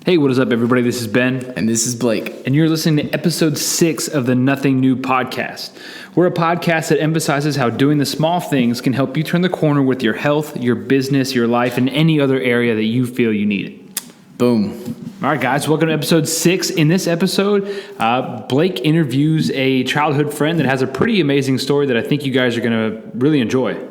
Hey, what is up, everybody? This is Ben. And this is Blake. And you're listening to episode 6 of the Nothing New podcast. We're a podcast that emphasizes how doing the small things can help you turn the corner with your health, your business, your life, and any other area that you feel you need it. Boom. All right, guys, welcome to episode 6. In this episode, Blake interviews a childhood friend that has a pretty amazing story that I think you guys are going to really enjoy.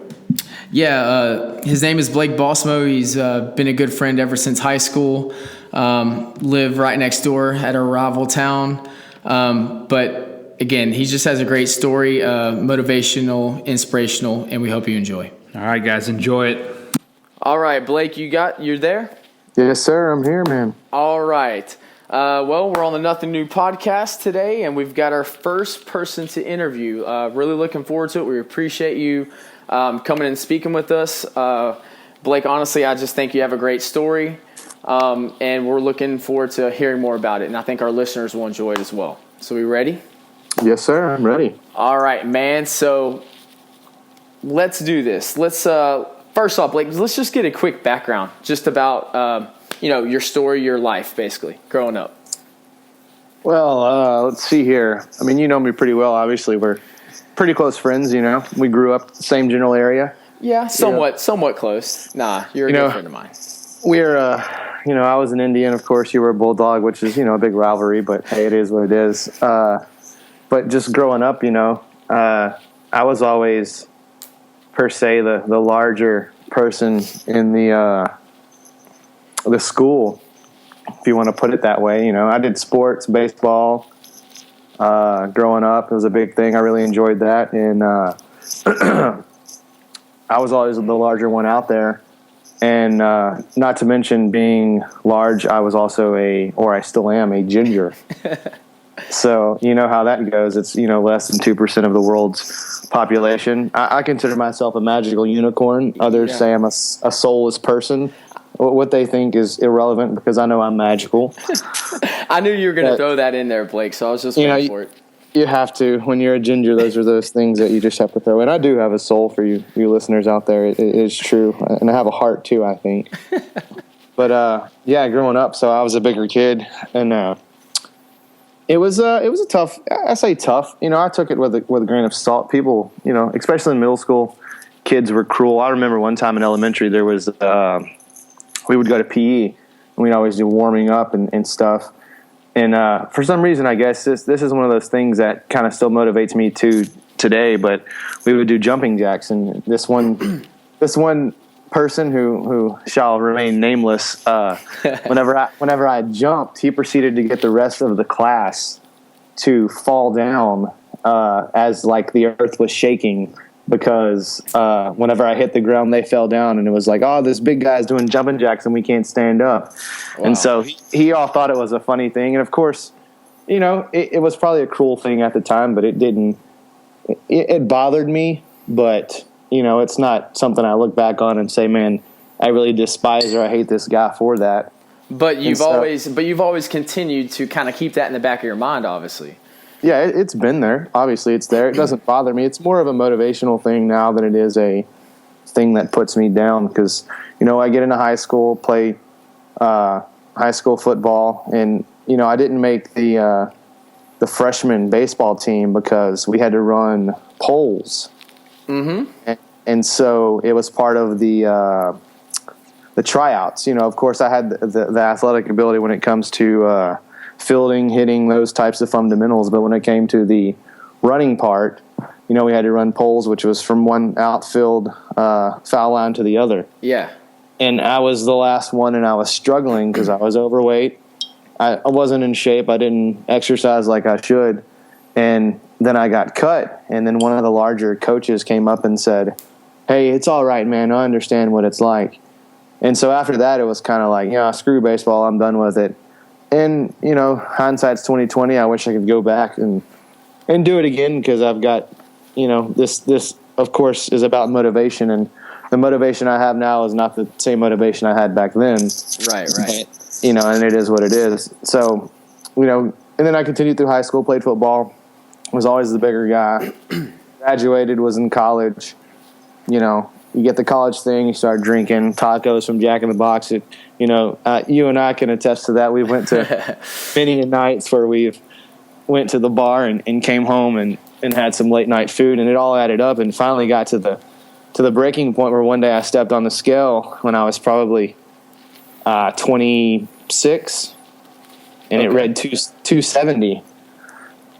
Yeah, his name is Blake Bossmo. He's been a good friend ever since high school. Live right next door at our rival town. But again, he just has a great story, motivational, inspirational, and we hope you enjoy. All right, guys, enjoy it. All right, Blake, you're there? Yes, sir. I'm here, man. All right. Well, we're on the Nothing New podcast today, and we've got our first person to interview. Really looking forward to it. We appreciate you coming and speaking with us. Blake, honestly, I just think you have a great story, and we're looking forward to hearing more about it, and I think our listeners will enjoy it as well. So we ready? Yes, sir. I'm ready. All right, man. So let's do this. Let's first off, Blake, let's just get a quick background just about your story, your life, basically, growing up. Well, let's see here. I mean, you know me pretty well. Obviously, we're pretty close friends, you know. We grew up the same general area. Yeah, somewhat close. Nah, you're a good friend of mine. We're, I was an Indian, of course. You were a Bulldog, which is, a big rivalry, but hey, it is what it is. But just growing up, I was always, per se, the larger person in the school, if you want to put it that way. I did sports, baseball. Growing up, it was a big thing. I really enjoyed that, and I was always the larger one out there. And not to mention being large, I was also I still am a ginger. So you know how that goes. It's less than 2% of the world's population. I consider myself a magical unicorn. Others say I'm a soulless person. What they think is irrelevant because I know I'm magical. I knew you were going to throw that in there, Blake, so I was just waiting for it. You have to. When you're a ginger, those are those things that you just have to throw in. I do have a soul for you listeners out there. It is true. And I have a heart, too, I think. But, growing up, so I was a bigger kid. And it was a tough, I say tough. I took it with a grain of salt. People, especially in middle school, kids were cruel. I remember one time in elementary, there was... we would go to PE, and we'd always do warming up and stuff. And for some reason, I guess this is one of those things that kind of still motivates me to today. But we would do jumping jacks, and this one person who shall remain nameless, whenever I jumped, he proceeded to get the rest of the class to fall down as like the earth was shaking. Because whenever I hit the ground, they fell down, and it was like, oh, this big guy's doing jumping jacks, and we can't stand up. Wow. And so he all thought it was a funny thing. And, of course, it was probably a cruel thing at the time, but it didn't – it bothered me. But, it's not something I look back on and say, man, I really despise or I hate this guy for that. But you've always continued to kind of keep that in the back of your mind, obviously. Yeah, it's been there. Obviously, it's there. It doesn't bother me. It's more of a motivational thing now than it is a thing that puts me down because, I get into high school, play high school football, and, I didn't make the freshman baseball team because we had to run poles. Mm-hmm. And so it was part of the tryouts. Of course, I had the athletic ability when it comes to fielding, hitting, those types of fundamentals. But when it came to the running part, we had to run poles, which was from one outfield foul line to the other. Yeah. And I was the last one, and I was struggling because I was overweight. I wasn't in shape. I didn't exercise like I should. And then I got cut. And then one of the larger coaches came up and said, hey, it's all right, man. I understand what it's like. And so after that, it was kind of like, screw baseball. I'm done with it. And, hindsight's 20/20. I wish I could go back and do it again because I've got, this, of course, is about motivation. And the motivation I have now is not the same motivation I had back then. Right. And it is what it is. So, and then I continued through high school, played football, was always the bigger guy, graduated, was in college, you get the college thing, you start drinking tacos from Jack in the Box. You and I can attest to that. We went to many nights where we've went to the bar and came home and had some late night food, and it all added up, and finally got to the breaking point where one day I stepped on the scale when I was probably 26, and it read 270.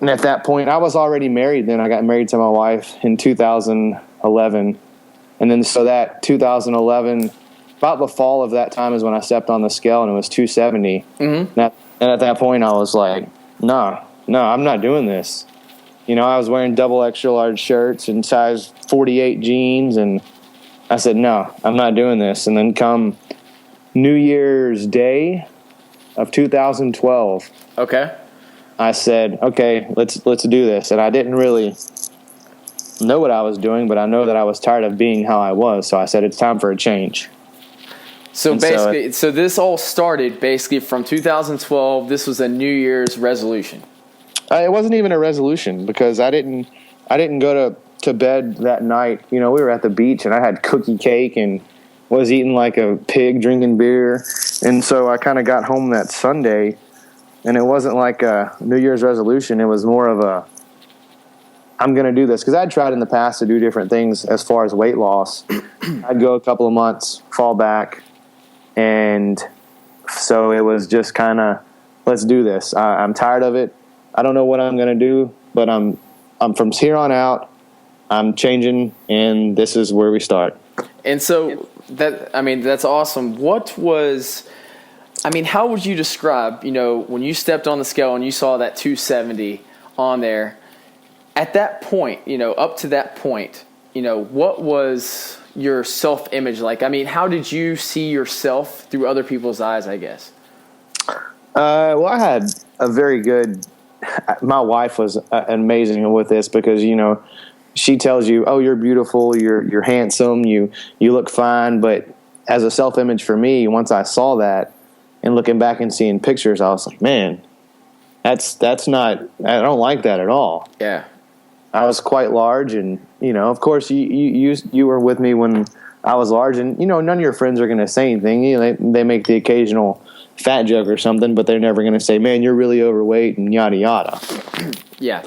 And at that point, I was already married then. I got married to my wife in 2011. And then so that 2011, about the fall of that time is when I stepped on the scale, and it was 270. Mm-hmm. And at that point, I was like, no, I'm not doing this. I was wearing double extra large shirts and size 48 jeans, and I said, no, I'm not doing this. And then come New Year's Day of 2012. Okay. I said, okay, let's do this. And I didn't really know what I was doing, but I know that I was tired of being how I was. So I said, it's time for a change. So this all started basically from 2012. This was a New Year's resolution. It wasn't even a resolution, because I didn't go to bed that night. We were at the beach, and I had cookie cake and was eating like a pig, drinking beer. And so I kind of got home that Sunday, and it wasn't like a New Year's resolution. It was more of a, I'm going to do this. Because I'd tried in the past to do different things as far as weight loss. I'd go a couple of months, fall back. And so it was just kind of, let's do this. I'm tired of it. I don't know what I'm going to do, but I'm from here on out, I'm changing, and this is where we start. And so that's awesome. How would you describe, when you stepped on the scale and you saw that 270 on there, at that point, up to that point, what was your self-image like? How did you see yourself through other people's eyes, I guess? Well, I had a very good, my wife was amazing with this, because, she tells you, oh, you're beautiful, you're handsome, you look fine. But as a self-image for me, once I saw that and looking back and seeing pictures, I was like, man, that's not, I don't like that at all. Yeah. I was quite large, and, of course you were with me when I was large, and, none of your friends are going to say anything. They make the occasional fat joke or something, but they're never going to say, man, you're really overweight and yada, yada. Yeah.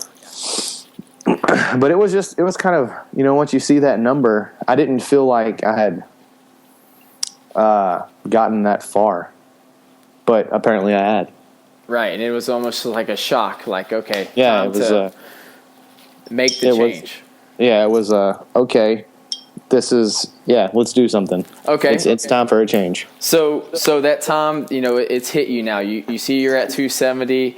But it was kind of, once you see that number, I didn't feel like I had gotten that far, but apparently I had. Right. And it was almost like a shock, like, okay, yeah, time it was to make the change. It was okay. This is, let's do something. Okay. It's time for a change. So that time, it's hit you now. You see you're at 270.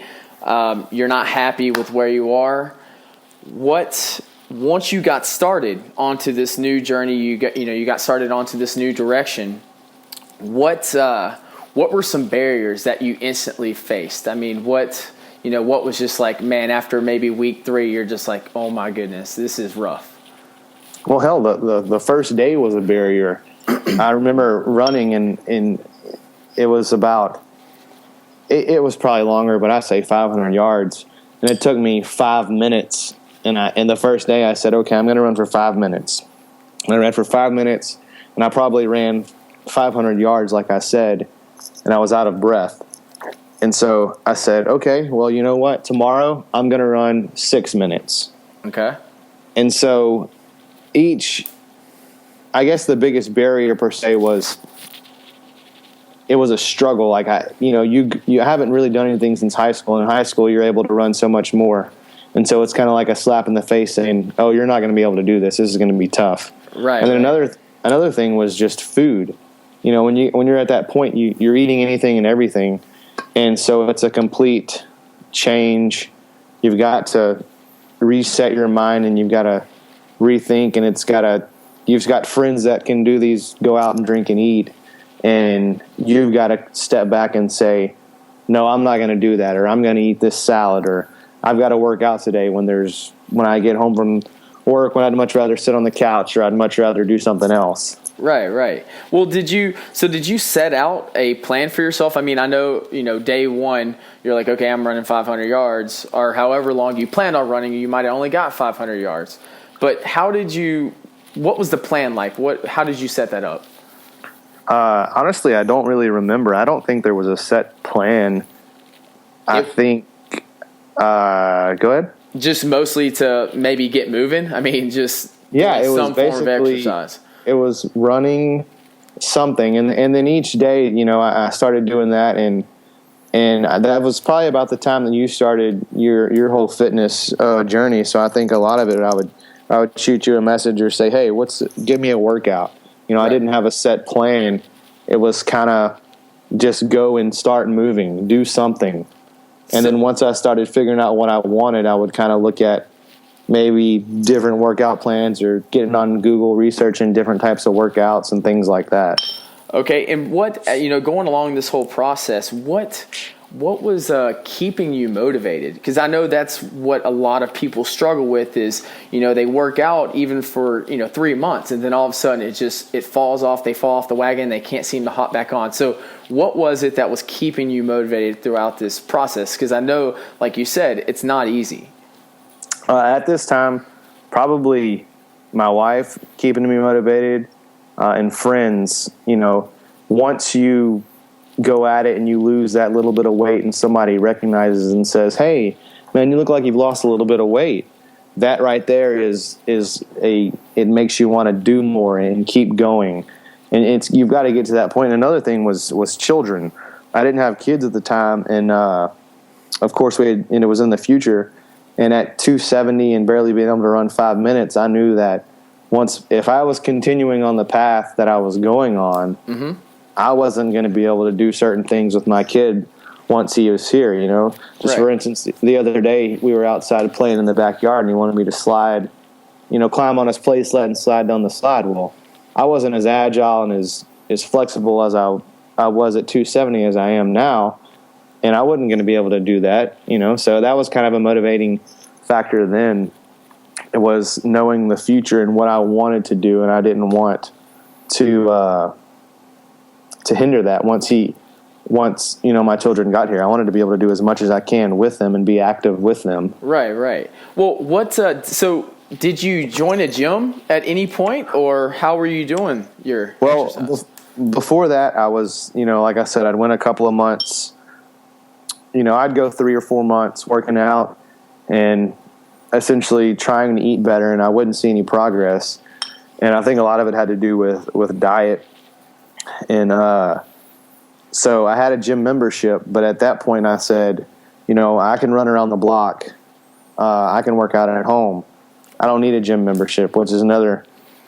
You're not happy with where you are. Once you got started onto this new journey, you got started onto this new direction. What were some barriers that you instantly faced? What was just like, man, after maybe week 3, you're just like, oh my goodness, this is rough. Well, hell, the first day was a barrier. I remember running, and it was about, it was probably longer, but I say 500 yards, and it took me 5 minutes. And the first day I said, okay, I'm going to run for 5 minutes. And I ran for 5 minutes, and I probably ran 500 yards, like I said, and I was out of breath. And so I said, okay, well, you know what? Tomorrow I'm going to run 6 minutes. Okay. And so I guess the biggest barrier per se was, it was a struggle. Like you haven't really done anything since high school. In high school, you're able to run so much more. And so it's kind of like a slap in the face saying, oh, you're not going to be able to do this. This is going to be tough. Right. And then another thing was just food. When you're at that point, you're eating anything and everything. And so it's a complete change. You've got to reset your mind, and you've got to rethink, and you've got friends that can do these, go out and drink and eat. And you've got to step back and say, no, I'm not going to do that, or I'm going to eat this salad, or I've got to work out today when I get home from work, when I'd much rather sit on the couch, or I'd much rather do something else. Right. Well, did you set out a plan for yourself? I know, day one, you're like, okay, I'm running 500 yards, or however long you planned on running, you might have only got 500 yards. But how did you what was the plan like? How did you set that up? Honestly, I don't really remember. I don't think there was a set plan. I think, go ahead. Just mostly to maybe get moving. I mean, just it was some form of exercise. It was running something, and then each day, I started doing that, and that was probably about the time that you started your whole fitness journey. So I think a lot of it, I would shoot you a message or say, hey, give me a workout. Right. I didn't have a set plan. It was kind of just go and start moving, do something. And then once I started figuring out what I wanted, I would kind of look at maybe different workout plans or getting on Google, researching different types of workouts and things like that. Okay, and what, going along this whole process, what was keeping you motivated? Because I know that's what a lot of people struggle with is, they work out even for, 3 months, and then all of a sudden it falls off, they fall off the wagon, they can't seem to hop back on. So what was it that was keeping you motivated throughout this process? Because I know, like you said, it's not easy. At this time, probably my wife keeping me motivated, and friends. Once you go at it and you lose that little bit of weight and somebody recognizes and says, hey, man, you look like you've lost a little bit of weight. That right there it makes you want to do more and keep going. And you've got to get to that point. And another thing was children. I didn't have kids at the time. And, of course it was in the future. And at 270 and barely being able to run 5 minutes, I knew that if I was continuing on the path that I was going on, mm-hmm. I wasn't going to be able to do certain things with my kid once he was here, Just for instance, the other day we were outside playing in the backyard and he wanted me to slide, climb on his play sled and slide down the slide. Well, I wasn't as agile and as flexible as I was at 270 as I am now. And I wasn't going to be able to do that, So that was kind of a motivating factor then. It was knowing the future and what I wanted to do, and I didn't want to hinder that. Once my children got here, I wanted to be able to do as much as I can with them and be active with them. Right. Well, so did you join a gym at any point, or how were you doing your exercise? Before that, I was, like I said, I'd went a couple of months. I'd go 3 or 4 months working out and essentially trying to eat better, and I wouldn't see any progress. And I think a lot of it had to do with diet. And so I had a gym membership, but at that point I said, I can run around the block. I can work out at home. I don't need a gym membership, which is another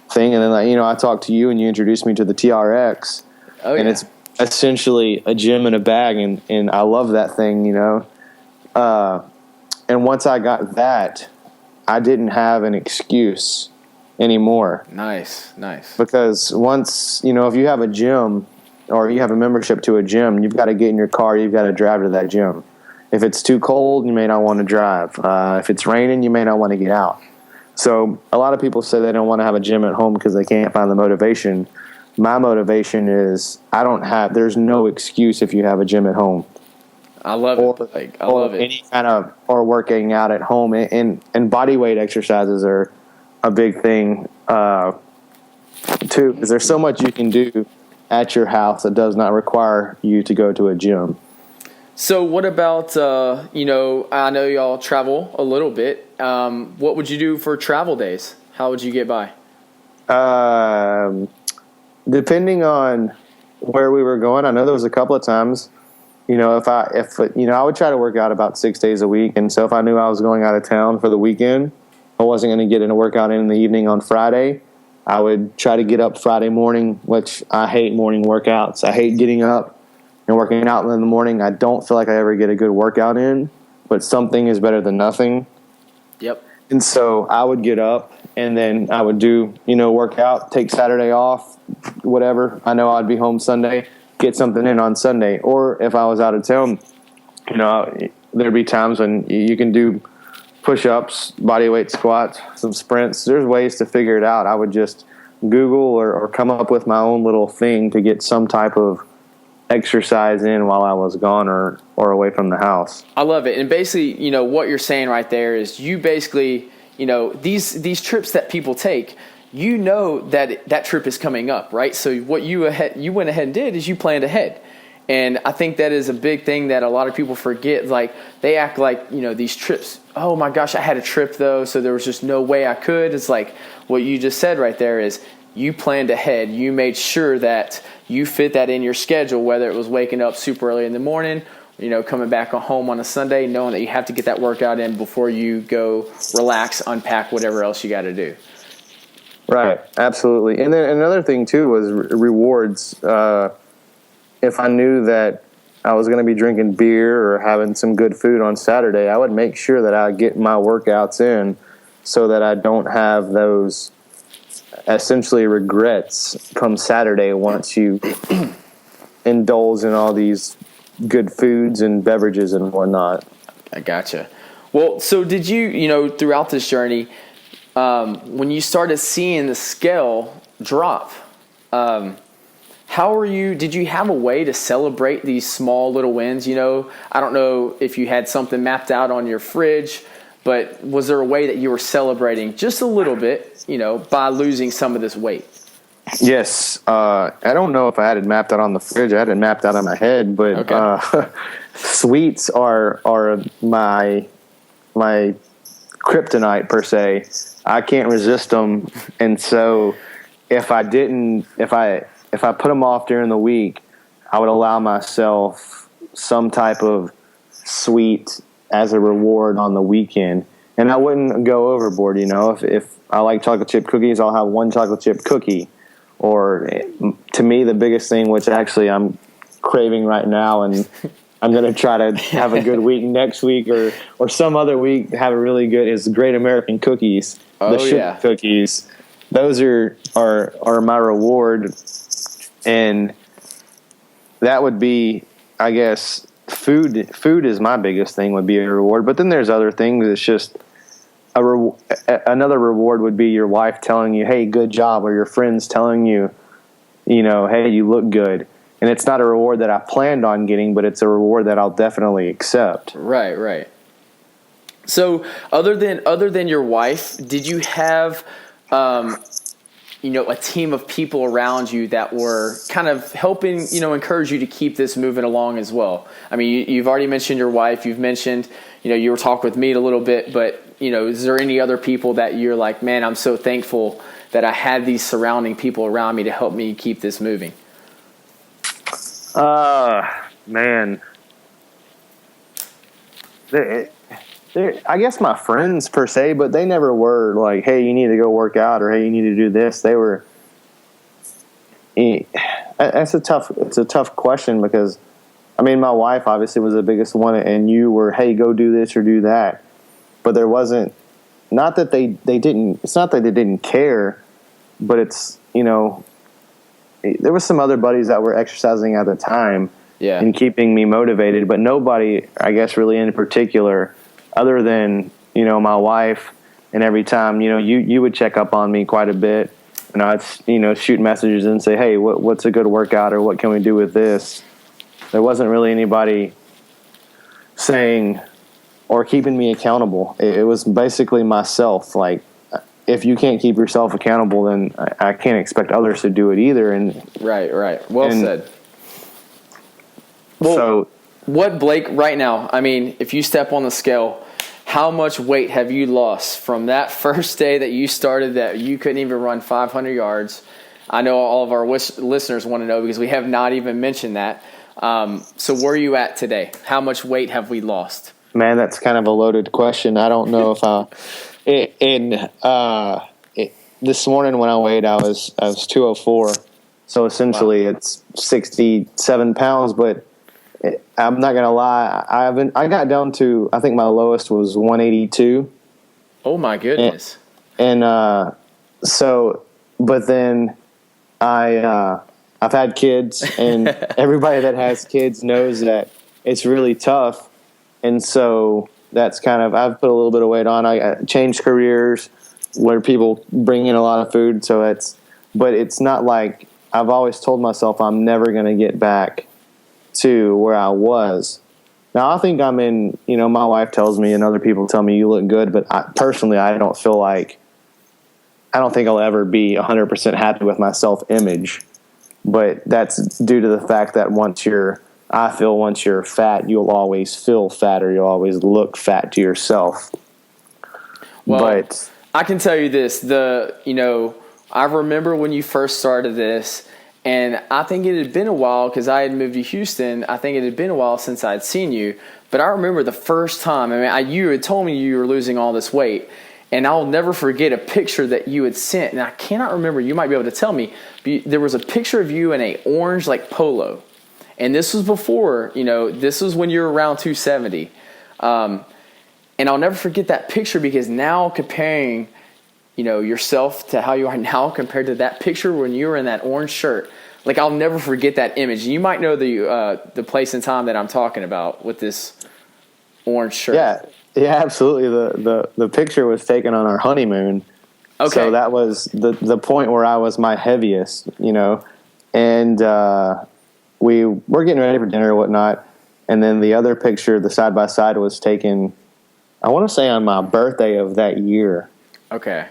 thing. And then, I talked to you and you introduced me to the TRX. Oh, yeah. And it's essentially a gym in a bag, and I love that thing, and once I got that, I didn't have an excuse anymore. Nice. Because once, if you have a gym or you have a membership to a gym, you've got to get in your car, you've got to drive to that gym. If it's too cold, you may not want to drive. If it's raining, you may not want to get out. So a lot of people say they don't want to have a gym at home because they can't find the motivation. My motivation is there's no excuse if you have a gym at home. I love it. I love it. Any kind of, or working out at home, and body weight exercises are a big thing, too, because there's so much you can do at your house that does not require you to go to a gym. So what about, I know y'all travel a little bit. What would you do for travel days? How would you get by? Depending on where we were going, I know there was a couple of times, if I would try to work out about 6 days a week. And so if I knew I was going out of town for the weekend, I wasn't going to get in a workout in the evening on Friday. I would try to get up Friday morning, which I hate morning workouts. I hate getting up and working out in the morning. I don't feel like I ever get a good workout in, but something is better than nothing. Yep. And so I would get up and then I would do, workout, take Saturday off, whatever. I know I'd be home Sunday, get something in on Sunday. Or if I was out of town, there'd be times when you can do push-ups, body weight squats, some sprints. There's ways to figure it out. I would just Google or come up with my own little thing to get some type of exercise in while I was gone or away from the house. I love it. And basically, what you're saying right there is you basically, these trips that people take, you know that trip is coming up, right? So what you went ahead and did is you planned ahead. And I think that is a big thing that a lot of people forget. Like, they act like, these trips, oh my gosh, I had a trip though, so there was just no way I could. It's like what you just said right there is you planned ahead. You made sure that you fit that in your schedule, whether it was waking up super early in the morning, coming back home on a Sunday, knowing that you have to get that workout in before you go relax, unpack, whatever else you got to do. Right, absolutely. And then another thing too was rewards. If I knew that I was going to be drinking beer or having some good food on Saturday, I would make sure that I get my workouts in so that I don't have those essentially regrets come Saturday once you indulge in all these good foods and beverages and whatnot. I gotcha. Well, so did you, throughout this journey, when you started seeing the scale drop, did you have a way to celebrate these small little wins? I don't know if you had something mapped out on your fridge, but was there a way that you were celebrating just a little bit, by losing some of this weight? Yes. I don't know if I had it mapped out on the fridge. I had it mapped out on my head, but okay. Sweets are my kryptonite per se. I can't resist them. And so if I put them off during the week, I would allow myself some type of sweet as a reward on the weekend. And I wouldn't go overboard, If I like chocolate chip cookies, I'll have one chocolate chip cookie. Or to me, the biggest thing, which actually I'm craving right now, and I'm going to try to have a good week next week or some other week, have a really good, is Great American Cookies. Oh, the sugar cookies. Those are my reward. And that would be, I guess, food is my biggest thing, would be a reward. But then there's other things. It's just another reward would be your wife telling you, hey, good job, or your friends telling you, hey, you look good. And it's not a reward that I planned on getting, but it's a reward that I'll definitely accept. Right. So other than your wife, did you have a team of people around you that were kind of helping, encourage you to keep this moving along as well? I mean, you've already mentioned your wife. You've mentioned, you were talking with me a little bit, but, is there any other people that you're like, man, I'm so thankful that I had these surrounding people around me to help me keep this moving? Man. I guess my friends per se, but they never were like, hey, you need to go work out, or hey, you need to do this. They were. It's a tough question because, I mean, my wife obviously was the biggest one, and you were, hey, go do this or do that. But there wasn't, not that they didn't. It's not that they didn't care, but it's there was some other buddies that were exercising at the time, and keeping me motivated, but nobody, I guess, really in particular. Other than, my wife, and every time, you would check up on me quite a bit, and I'd, shoot messages and say, hey, what's a good workout, or what can we do with this? There wasn't really anybody saying or keeping me accountable. It was basically myself. Like, if you can't keep yourself accountable, then I can't expect others to do it either. And Right. Well said. Well, so, what, Blake, right now, I mean, if you step on the scale, how much weight have you lost from that first day that you started that you couldn't even run 500 yards? I know all of our listeners want to know because we have not even mentioned that. So where are you at today? How much weight have we lost? Man, that's kind of a loaded question. I don't know if this morning when I weighed, I was 204. So essentially it's 67 pounds, but I'm not gonna lie. I got down to, I think my lowest was 182. Oh my goodness! And but then I've had kids, and everybody that has kids knows that it's really tough. And so that's kind of, I've put a little bit of weight on. I changed careers where people bring in a lot of food. So but it's not like, I've always told myself I'm never going to get back to where I was. Now I think I'm in, my wife tells me and other people tell me you look good, but personally I don't feel like I don't think I'll ever be 100% happy with my self-image, but that's due to the fact that once you're fat, you'll always feel fat, or you'll always look fat to yourself. Well, but I can tell you this, I remember when you first started this, and I think it had been a while because I had moved to Houston. I think it had been a while since I'd seen you, but I remember the first time, you had told me you were losing all this weight. And I'll never forget a picture that you had sent. And I cannot remember. You might be able to tell me. But there was a picture of you in a orange polo. And this was before, this was when you were around 270. And I'll never forget that picture because now comparing, yourself to how you are now compared to that picture when you were in that orange shirt. I'll never forget that image. You might know the place and time that I'm talking about with this orange shirt. Yeah, absolutely. The picture was taken on our honeymoon. Okay. So that was the point where I was my heaviest, and we were getting ready for dinner or whatnot. And then the other picture, the side by side, was taken, I want to say, on my birthday of that year. Okay.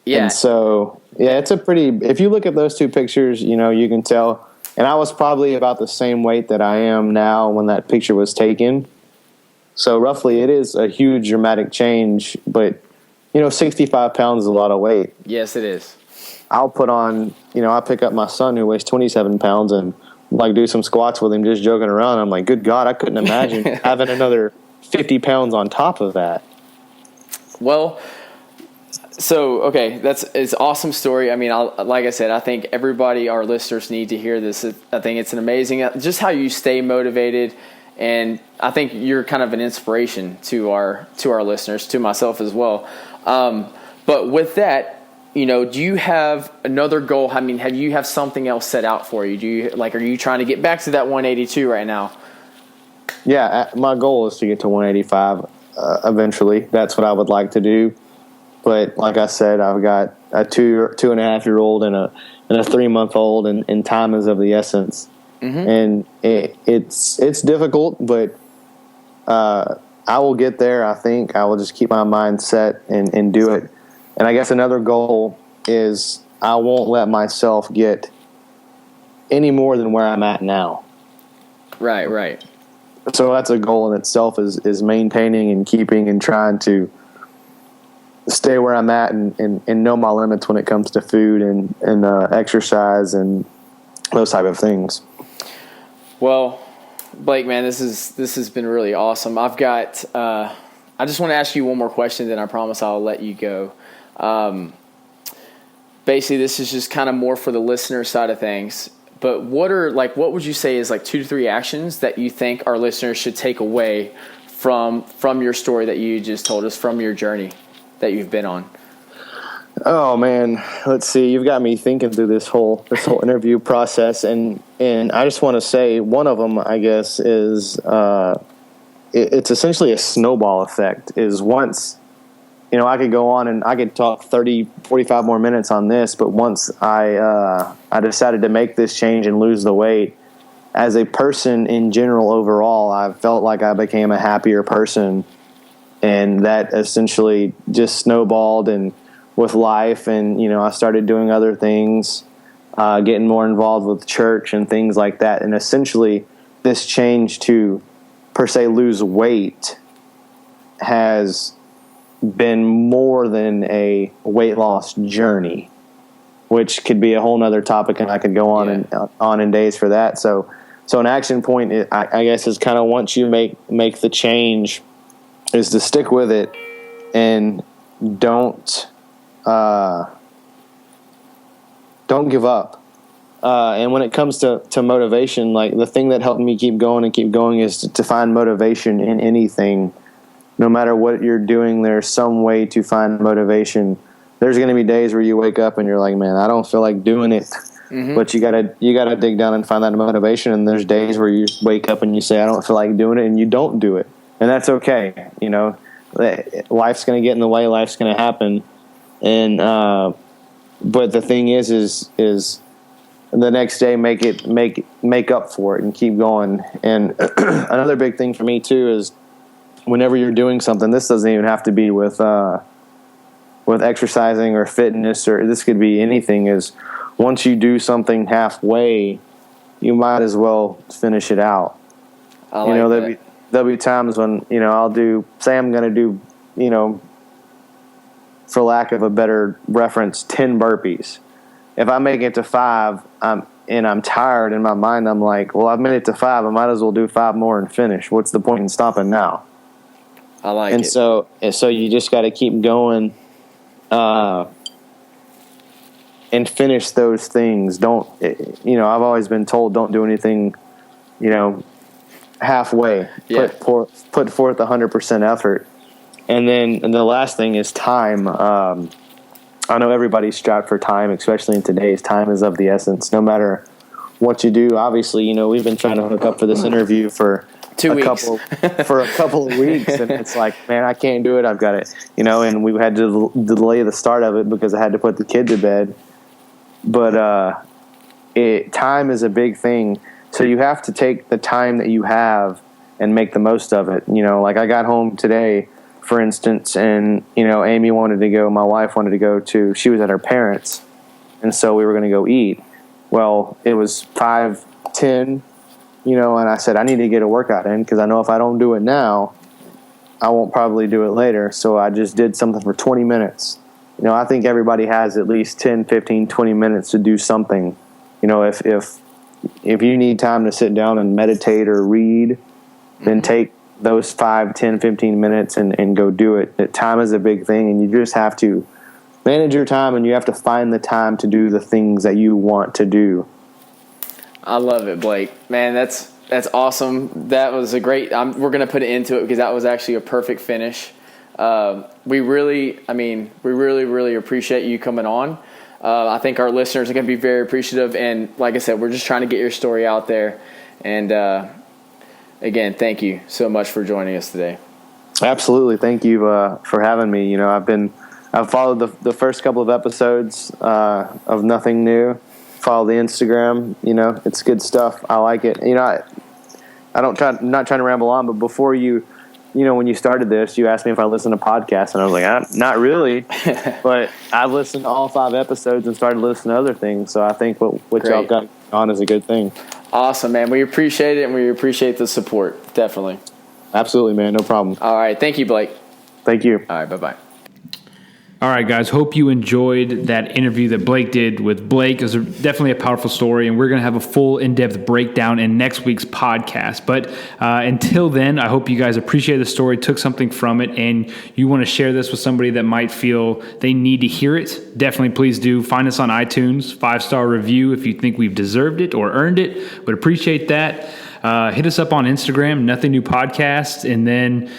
Yeah. And so, it's if you look at those two pictures, you can tell. And I was probably about the same weight that I am now when that picture was taken. So roughly it is a huge dramatic change, but 65 pounds is a lot of weight. Yes, it is. I'll put on, I pick up my son who weighs 27 pounds and do some squats with him, just joking around. I'm like, good God, I couldn't imagine having another 50 pounds on top of that. Well, so, okay, it's an awesome story. Like I said, I think everybody, our listeners, need to hear this. I think it's an amazing, just how you stay motivated. And I think you're kind of an inspiration to our listeners, to myself as well. But with that, do you have another goal? Have you have something else set out for you? Are you trying to get back to that 182 right now? Yeah, my goal is to get to 185 eventually. That's what I would like to do. But like I said, I've got a 2.5-year-old and a 3-month-old, and time is of the essence. Mm-hmm. And it's difficult, but I will get there. I think I will just keep my mind set and do it. And I guess another goal is I won't let myself get any more than where I'm at now. Right. So that's a goal in itself, is maintaining and keeping and trying to stay where I'm at and know my limits when it comes to food and exercise and those type of things. Well, Blake, man, this has been really awesome. I've got I just want to ask you one more question, then I promise I'll let you go. Basically, this is just kind of more for the listener side of things. But what would you say is 2 to 3 actions that you think our listeners should take away from your story that you just told us, from your journey that you've been on? Oh man, let's see. You've got me thinking through this whole interview process, and I just want to say one of them, I guess, is it's essentially a snowball effect. Is once, I could go on and I could talk 30, 45 more minutes on this, but once I decided to make this change and lose the weight, as a person in general overall, I felt like I became a happier person, and that essentially just snowballed and with life, and I started doing other things, getting more involved with church and things like that, and essentially this change to per se lose weight has been more than a weight loss journey, which could be a whole nother topic, and I could go on and on in days for that. So an action point, I guess, is kind of once you make the change, is to stick with it and don't give up. And when it comes to motivation, the thing that helped me keep going is to find motivation in anything. No matter what you're doing, there's some way to find motivation. There's going to be days where you wake up and you're like, man, I don't feel like doing it. Mm-hmm. But you gotta dig down and find that motivation. And there's days where you wake up and you say, I don't feel like doing it, and you don't do it. And that's okay. Life's going to get in the way. Life's going to happen. And but the thing is the next day make up for it and keep going. And another big thing for me too is whenever you're doing something, this doesn't even have to be with with exercising or fitness, or this could be anything, is once you do something halfway, you might as well finish it out. I like There'll be times when, I'll say I'm going to do, for lack of a better reference, 10 burpees. If I make it to 5, and I'm tired in my mind, I'm like, well, I've made it to 5. I might as well do 5 more and finish. What's the point in stopping now? I like it. So you just got to keep going, and finish those things. I've always been told, don't do anything, halfway. Yeah. Put forth 100% effort. And the last thing is time. I know everybody's strapped for time, especially in today's time is of the essence. No matter what you do, obviously, we've been trying to hook up for this interview for 2 weeks. for a couple of weeks, and it's like, man, I can't do it. I've got it, and we had to delay the start of it because I had to put the kid to bed. But time is a big thing, so you have to take the time that you have and make the most of it. Like I got home today, for instance, and, Amy wanted to go, my wife wanted to go she was at her parents', and so we were going to go eat. Well, it was 5:10, and I said, I need to get a workout in because I know if I don't do it now, I won't probably do it later. So I just did something for 20 minutes. I think everybody has at least 10, 15, 20 minutes to do something. If you need time to sit down and meditate or read, then take those 5, 10, 15 minutes and go do it. Time is a big thing, and you just have to manage your time, and you have to find the time to do the things that you want to do. I love it, Blake. Man, that's awesome. That was a great. We're going to put it into it because that was actually a perfect finish. We really appreciate you coming on. I think our listeners are going to be very appreciative, and like I said, we're just trying to get your story out there. And again, thank you so much for joining us today. Absolutely. Thank you for having me. I've followed the first couple of episodes of Nothing New. Follow the Instagram. It's good stuff. I like it. I'm not trying to ramble on, but before when you started this, you asked me if I listen to podcasts, and I was like, not really. But I've listened to all 5 episodes and started listening to other things. So I think what y'all got on is a good thing. Awesome, man. We appreciate it, and we appreciate the support. Definitely. Absolutely, man. No problem. All right. Thank you, Blake. Thank you. All right. Bye-bye. All right, guys. Hope you enjoyed that interview that Blake did with Blake. It was definitely a powerful story, and we're going to have a full in-depth breakdown in next week's podcast. But until then, I hope you guys appreciate the story, took something from it, and you want to share this with somebody that might feel they need to hear it. Definitely please do. Find us on iTunes, 5-star review if you think we've deserved it or earned it. Would appreciate that. Hit us up on Instagram, Nothing New Podcast, and then,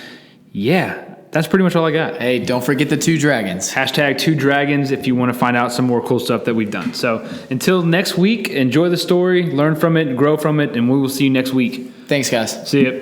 that's pretty much all I got. Hey, don't forget the 2 dragons. Hashtag 2 dragons if you want to find out some more cool stuff that we've done. So until next week, enjoy the story, learn from it, grow from it, and we will see you next week. Thanks, guys. See ya.